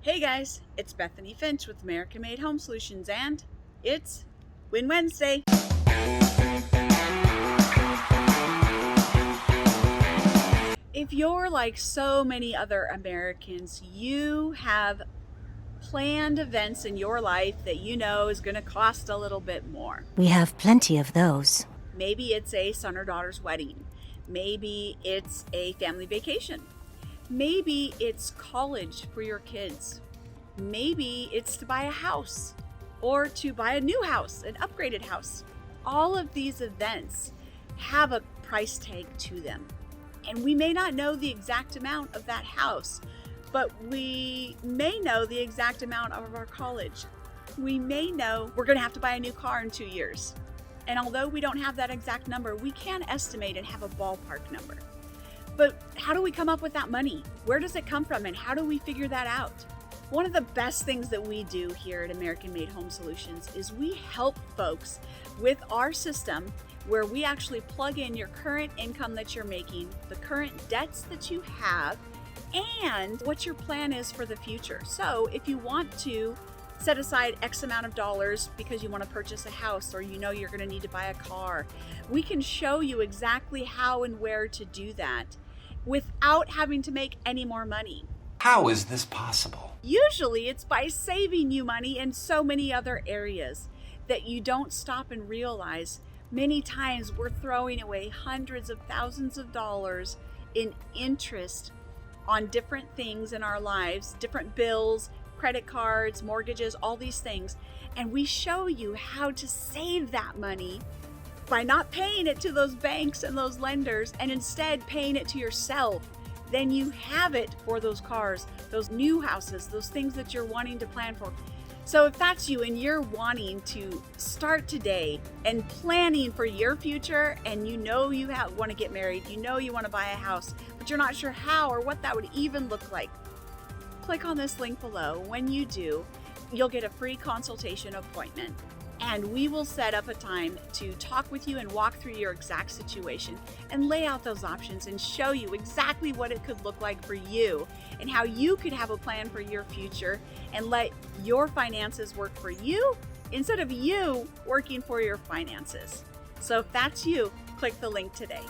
Hey guys, it's Bethany Finch with American Made Home Solutions, and it's Win Wednesday. If you're like so many other Americans, you have planned events in your life that you know is going to cost a little bit more. We have plenty of those. Maybe it's a son or daughter's wedding. Maybe it's a family vacation. Maybe it's college for your kids. Maybe it's to buy a house or to buy a new house, an upgraded house. All of these events have a price tag to them. And we may not know the exact amount of that house, but we may know the exact amount of our college. We may know we're going to have to buy a new car in 2 years. And although we don't have that exact number, we can estimate and have a ballpark number. But how do we come up with that money? Where does it come from, and how do we figure that out? One of the best things that we do here at American Made Home Solutions is we help folks with our system where we actually plug in your current income that you're making, the current debts that you have, and what your plan is for the future. So if you want to set aside X amount of dollars because you want to purchase a house, or you know you're going to need to buy a car, we can show you exactly how and where to do that without having to make any more money. How is this possible? Usually it's by saving you money in so many other areas that you don't stop and realize. Many times we're throwing away hundreds of thousands of dollars in interest on different things in our lives, different bills, credit cards, mortgages, all these things. And we show you how to save that money by not paying it to those banks and those lenders, and instead paying it to yourself. Then you have it for those cars, those new houses, those things that you're wanting to plan for. So if that's you and you're wanting to start today and planning for your future, and you know you want to get married, you know you want to buy a house, but you're not sure how or what that would even look like, click on this link below. When you do, you'll get a free consultation appointment, and we will set up a time to talk with you and walk through your exact situation and lay out those options and show you exactly what it could look like for you and how you could have a plan for your future and let your finances work for you instead of you working for your finances. So if that's you, click the link today.